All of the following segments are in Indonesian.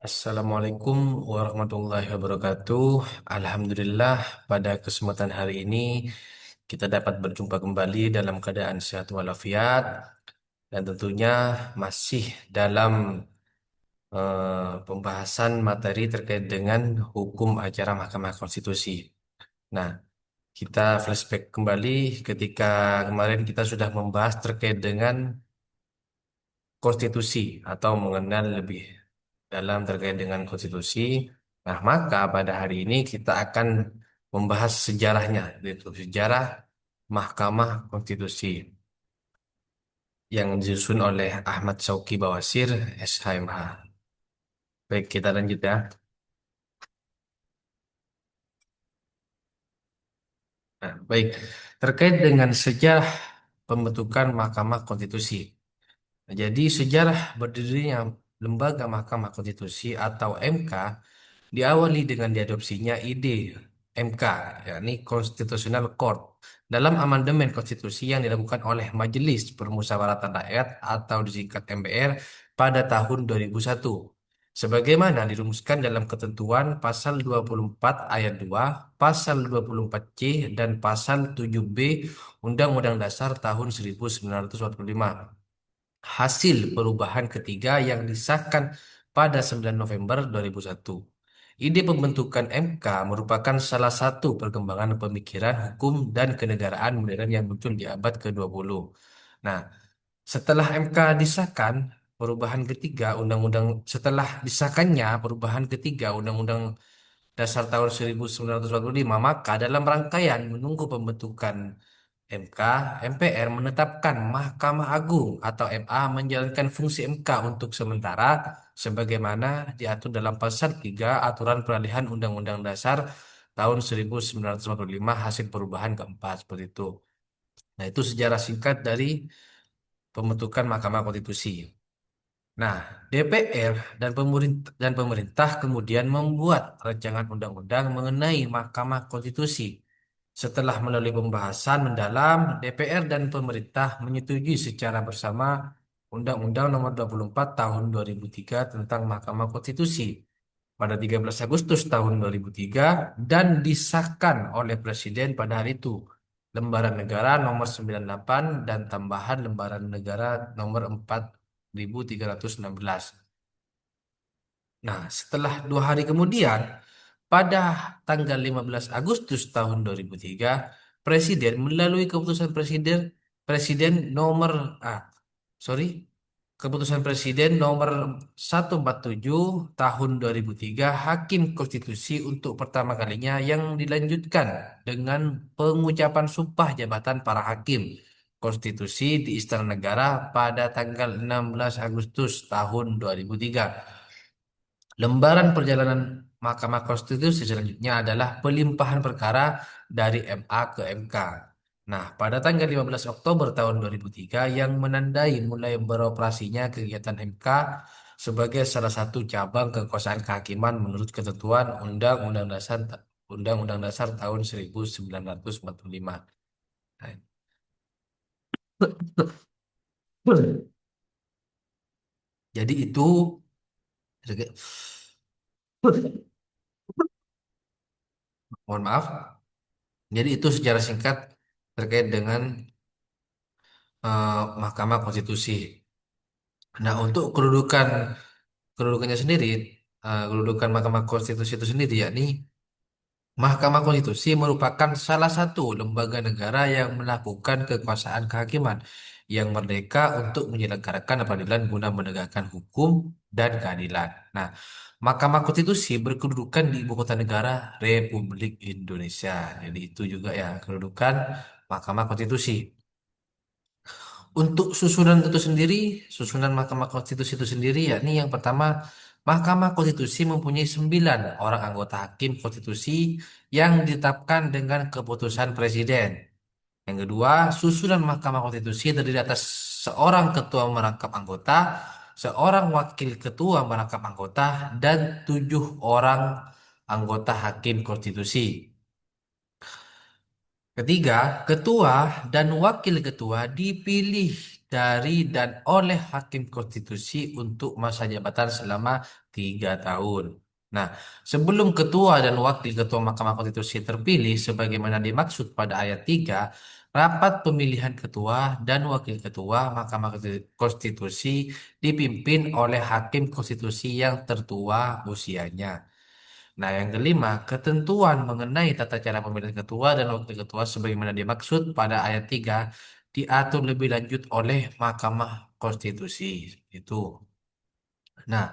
Assalamualaikum warahmatullahi wabarakatuh. Alhamdulillah, pada kesempatan hari ini kita dapat berjumpa kembali dalam keadaan sehat walafiat dan tentunya masih dalam pembahasan materi terkait dengan hukum acara Mahkamah Konstitusi. Nah, kita flashback kembali ketika kemarin kita sudah membahas terkait dengan konstitusi atau mengenal lebih dalam terkait dengan konstitusi. Nah, maka pada hari ini kita akan membahas sejarahnya, yaitu sejarah Mahkamah Konstitusi yang disusun oleh Ahmad Syauqi Bawasir, SHMH. Baik, kita lanjut ya. Nah, baik, terkait dengan sejarah pembentukan Mahkamah Konstitusi. Nah, jadi sejarah berdirinya Lembaga Mahkamah Konstitusi atau MK diawali dengan diadopsinya ide MK, yakni Constitutional Court, dalam amandemen konstitusi yang dilakukan oleh Majelis Permusyawaratan Rakyat atau disingkat MPR pada tahun 2001. Sebagaimana dirumuskan dalam ketentuan Pasal 24 Ayat 2, Pasal 24C, dan Pasal 7B Undang-Undang Dasar tahun 1945. Hasil perubahan ketiga yang disahkan pada 9 November 2001. Ide pembentukan MK merupakan salah satu perkembangan pemikiran hukum dan kenegaraan modern yang muncul di abad ke-20. Nah, setelah MK disahkan, perubahan ketiga undang-undang setelah disahkannya perubahan ketiga Undang-Undang Dasar tahun 1945, maka dalam rangkaian menunggu pembentukan MK, MPR menetapkan Mahkamah Agung atau MA menjalankan fungsi MK untuk sementara sebagaimana diatur dalam pasal 3 Aturan Peralihan Undang-Undang Dasar tahun 1945 hasil perubahan keempat seperti itu. Nah, itu sejarah singkat dari pembentukan Mahkamah Konstitusi. Nah, DPR dan pemerintah kemudian membuat rancangan undang-undang mengenai Mahkamah Konstitusi. Setelah melalui pembahasan mendalam, DPR dan pemerintah menyetujui secara bersama Undang-Undang Nomor 24 Tahun 2003 tentang Mahkamah Konstitusi pada 13 Agustus tahun 2003 dan disahkan oleh Presiden pada hari itu. Lembaran Negara Nomor 98 dan tambahan Lembaran Negara Nomor 4316. Nah, setelah 2 hari kemudian, pada tanggal 15 Agustus tahun 2003, Presiden melalui keputusan Presiden nomor ah sorry keputusan Presiden nomor 147 tahun 2003 Hakim Konstitusi untuk pertama kalinya yang dilanjutkan dengan pengucapan sumpah jabatan para hakim konstitusi di Istana Negara pada tanggal 16 Agustus tahun 2003. Lembaran perjalanan Mahkamah Konstitusi selanjutnya adalah pelimpahan perkara dari MA ke MK. Nah, pada tanggal 15 Oktober tahun 2003 yang menandai mulai beroperasinya kegiatan MK sebagai salah satu cabang kekuasaan kehakiman menurut ketentuan Undang-Undang Dasar tahun 1945. Nah, jadi itu mohon maaf. Jadi itu secara singkat terkait dengan Mahkamah Konstitusi. Nah, untuk kedudukannya sendiri, kedudukan Mahkamah Konstitusi itu sendiri, yakni Mahkamah Konstitusi merupakan salah satu lembaga negara yang melakukan kekuasaan kehakiman yang merdeka untuk menyelenggarakan peradilan guna menegakkan hukum dan keadilan. Nah, Mahkamah Konstitusi berkedudukan di Ibu Kota Negara Republik Indonesia. Jadi itu juga ya kedudukan Mahkamah Konstitusi. Untuk susunan Mahkamah Konstitusi itu sendiri, yakni yang pertama, Mahkamah Konstitusi mempunyai 9 orang anggota hakim konstitusi yang ditetapkan dengan keputusan Presiden. Yang kedua, susunan Mahkamah Konstitusi terdiri atas seorang ketua merangkap anggota, seorang wakil ketua merangkap anggota, dan 7 orang anggota hakim konstitusi. Ketiga, ketua dan wakil ketua dipilih dari dan oleh Hakim Konstitusi untuk masa jabatan selama 3 tahun. Nah, sebelum ketua dan wakil ketua Mahkamah Konstitusi terpilih sebagaimana dimaksud pada ayat 3, rapat pemilihan ketua dan wakil ketua Mahkamah Konstitusi dipimpin oleh Hakim Konstitusi yang tertua usianya. Nah, yang kelima, ketentuan mengenai tata cara pemilihan ketua dan wakil ketua sebagaimana dimaksud pada ayat 3 diatur lebih lanjut oleh Mahkamah Konstitusi. Itu. Nah,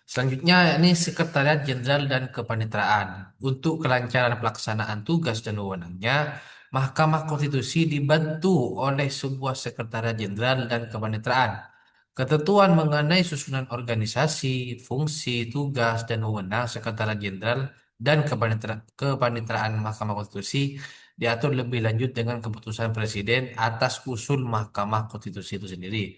selanjutnya ini Sekretariat Jenderal dan Kepaniteraan. Untuk kelancaran pelaksanaan tugas dan wewenangnya, Mahkamah Konstitusi dibantu oleh sebuah Sekretariat Jenderal dan Kepaniteraan. Ketentuan mengenai susunan organisasi, fungsi, tugas, dan wewenang Sekretariat Jenderal dan Kepaniteraan Mahkamah Konstitusi diatur lebih lanjut dengan keputusan Presiden atas usul Mahkamah Konstitusi itu sendiri.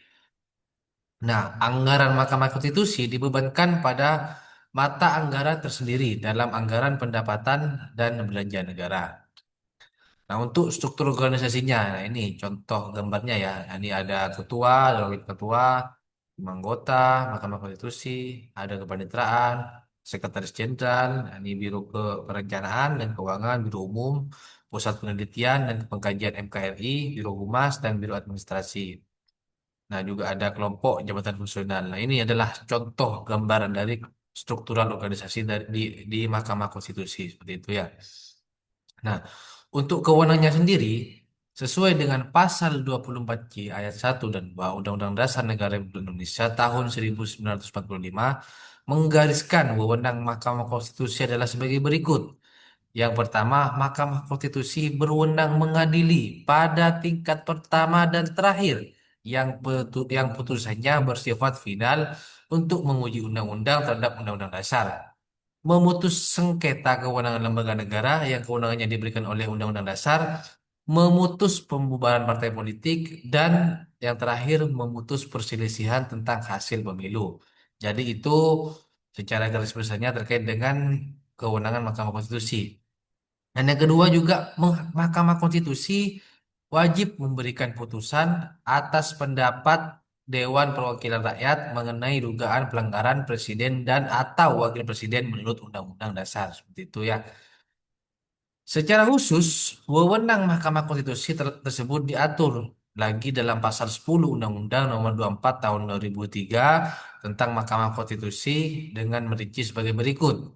Nah, anggaran Mahkamah Konstitusi dibebankan pada mata anggaran tersendiri dalam anggaran pendapatan dan belanja negara. Nah, untuk struktur organisasinya, nah ini contoh gambarnya ya. Ini ada ketua, ada wakil ketua, 5 anggota, Mahkamah Konstitusi, ada kepaniteraan, sekretaris jenderal, nah ini Biro Perencanaan dan Keuangan, Biro Umum, Pusat Penelitian dan Pengkajian MKRI, Biro Humas, dan Biro Administrasi. Nah, juga ada kelompok jabatan fungsional. Nah, ini adalah contoh gambaran dari struktural organisasi di Mahkamah Konstitusi seperti itu ya. Nah, untuk kewenangannya sendiri, sesuai dengan pasal 24C ayat 1 dan 2 Undang-Undang Dasar Negara Republik Indonesia tahun 1945 menggariskan wewenang Mahkamah Konstitusi adalah sebagai berikut. Yang pertama, Mahkamah Konstitusi berwenang mengadili pada tingkat pertama dan terakhir yang putusannya bersifat final untuk menguji undang-undang terhadap undang-undang dasar, memutus sengketa kewenangan lembaga negara yang kewenangannya diberikan oleh Undang-Undang Dasar, memutus pembubaran partai politik, dan yang terakhir memutus perselisihan tentang hasil pemilu. Jadi itu secara garis besarnya terkait dengan kewenangan Mahkamah Konstitusi. Dan yang kedua juga Mahkamah Konstitusi wajib memberikan putusan atas pendapat Dewan Perwakilan Rakyat mengenai dugaan pelanggaran presiden dan atau wakil presiden menurut Undang-Undang Dasar. Seperti itu ya. Secara khusus, wewenang Mahkamah Konstitusi tersebut diatur lagi dalam pasal 10 Undang-Undang Nomor 24 Tahun 2003 tentang Mahkamah Konstitusi dengan merinci sebagai berikut.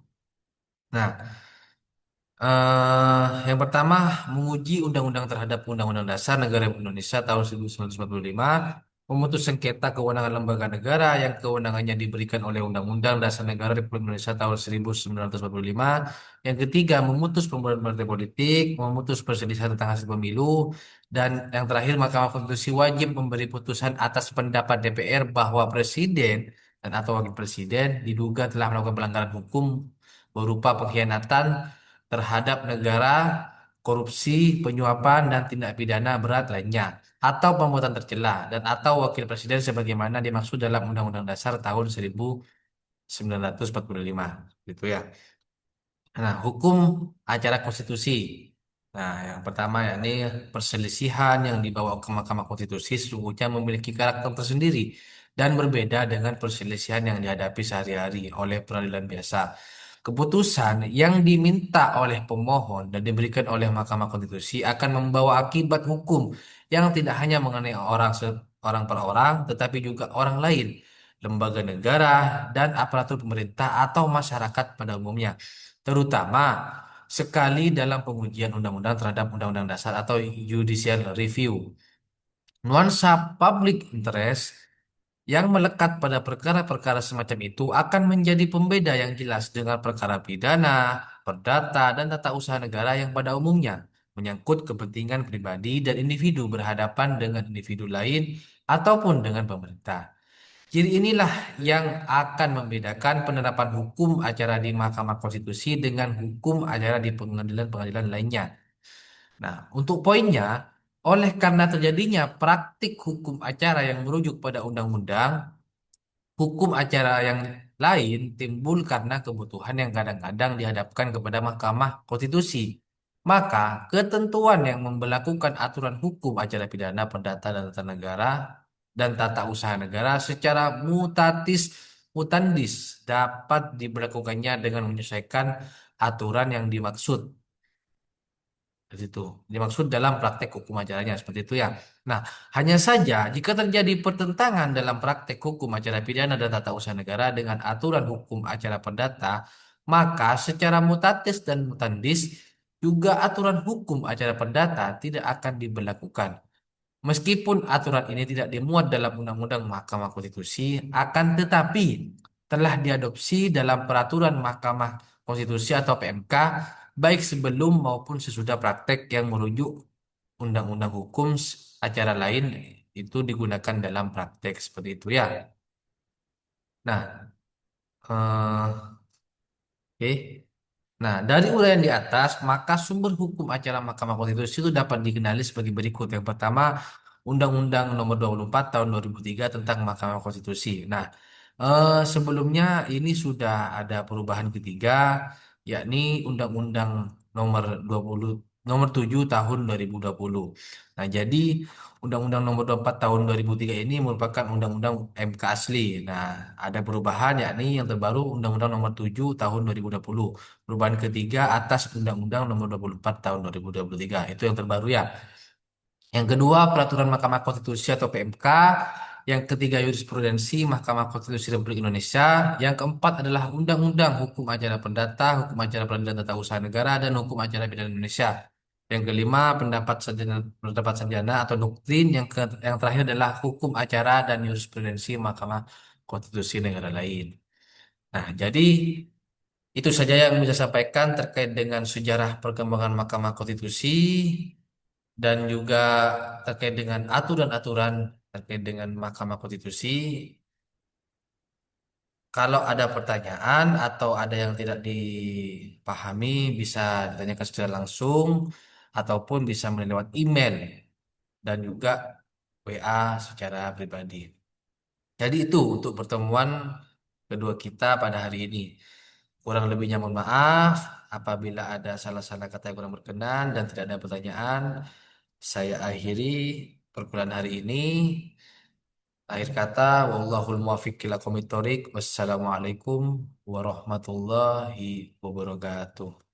Nah, yang pertama, menguji undang-undang terhadap Undang-Undang Dasar Negara Republik Indonesia tahun 1945, memutus sengketa kewenangan lembaga negara yang kewenangannya diberikan oleh Undang-Undang Dasar Negara Republik Indonesia tahun 1945. Yang ketiga, memutus pembubaran partai politik, memutus perselisihan tentang hasil pemilu, dan yang terakhir, Mahkamah Konstitusi wajib memberi putusan atas pendapat DPR bahwa Presiden dan atau Wakil Presiden diduga telah melakukan pelanggaran hukum berupa pengkhianatan terhadap negara, korupsi, penyuapan, dan tindak pidana berat lainnya, atau pembuatan tercela, dan atau wakil presiden sebagaimana dimaksud dalam Undang-Undang Dasar tahun 1945. Gitu ya. Nah, hukum acara konstitusi. Nah, yang pertama yakni perselisihan yang dibawa ke Mahkamah Konstitusi sesungguhnya memiliki karakter tersendiri dan berbeda dengan perselisihan yang dihadapi sehari-hari oleh peradilan biasa. Keputusan yang diminta oleh pemohon dan diberikan oleh Mahkamah Konstitusi akan membawa akibat hukum yang tidak hanya mengenai orang per orang, tetapi juga orang lain, lembaga negara, dan aparatur pemerintah atau masyarakat pada umumnya, terutama sekali dalam pengujian undang-undang terhadap undang-undang dasar atau judicial review. Nuansa public interest yang melekat pada perkara-perkara semacam itu akan menjadi pembeda yang jelas dengan perkara pidana, perdata, dan tata usaha negara yang pada umumnya menyangkut kepentingan pribadi dan individu berhadapan dengan individu lain ataupun dengan pemerintah. Ciri inilah yang akan membedakan penerapan hukum acara di Mahkamah Konstitusi dengan hukum acara di pengadilan-pengadilan lainnya. Nah, untuk poinnya, oleh karena terjadinya praktik hukum acara yang merujuk pada undang-undang, hukum acara yang lain timbul karena kebutuhan yang kadang-kadang dihadapkan kepada Mahkamah Konstitusi. Maka, ketentuan yang memberlakukan aturan hukum acara pidana, perdata, dan tata negara dan tata usaha negara secara mutatis mutandis dapat diberlakukannya dengan menyesuaikan aturan yang dimaksud. Seperti itu. Dimaksud dalam praktek hukum acaranya seperti itu ya. Nah, hanya saja jika terjadi pertentangan dalam praktek hukum acara pidana dan tata usaha negara dengan aturan hukum acara perdata, maka secara mutatis dan mutandis juga aturan hukum acara perdata tidak akan diberlakukan. Meskipun aturan ini tidak dimuat dalam Undang-Undang Mahkamah Konstitusi, akan tetapi telah diadopsi dalam Peraturan Mahkamah Konstitusi atau PMK, baik sebelum maupun sesudah praktek yang merujuk Undang-Undang Hukum acara lain itu digunakan dalam praktek seperti itu ya. Nah, oke. Nah, dari uraian di atas, maka sumber hukum acara Mahkamah Konstitusi itu dapat dikenali sebagai berikut. Yang pertama, Undang-Undang Nomor 24 Tahun 2003 tentang Mahkamah Konstitusi. Nah, sebelumnya ini sudah ada perubahan ketiga, yakni Undang-Undang Nomor 20 Nomor 7 Tahun 2020. Nah, jadi Undang-Undang Nomor 24 Tahun 2003 ini merupakan Undang-Undang MK asli. Nah, ada perubahan yakni yang terbaru Undang-Undang Nomor 7 Tahun 2020. Perubahan ketiga atas Undang-Undang Nomor 24 Tahun 2023. Itu yang terbaru ya. Yang kedua, Peraturan Mahkamah Konstitusi atau PMK. Yang ketiga, Jurisprudensi Mahkamah Konstitusi Republik Indonesia. Yang keempat adalah Undang-Undang Hukum Acara Perdata, Hukum Acara Peradilan Tata Usaha Negara, dan Hukum Acara Pidana Indonesia. Yang kelima, pendapat sarjana atau doktrin. Yang terakhir adalah Hukum Acara dan Jurisprudensi Mahkamah Konstitusi negara lain. Nah, jadi itu saja yang bisa saya sampaikan terkait dengan sejarah perkembangan Mahkamah Konstitusi dan juga terkait dengan aturan-aturan terkait dengan Mahkamah Konstitusi. Kalau ada pertanyaan atau ada yang tidak dipahami, bisa ditanyakan secara langsung ataupun bisa melalui lewat email dan juga WA secara pribadi. Jadi itu untuk pertemuan kedua kita pada hari ini. Kurang lebihnya mohon maaf apabila ada salah-salah kata yang kurang berkenan dan tidak ada pertanyaan. Saya akhiri perkuliahan hari ini. Akhir kata, wallahul muwaffiq ila aqwamit thoriq. Wassalamualaikum warahmatullahi wabarakatuh.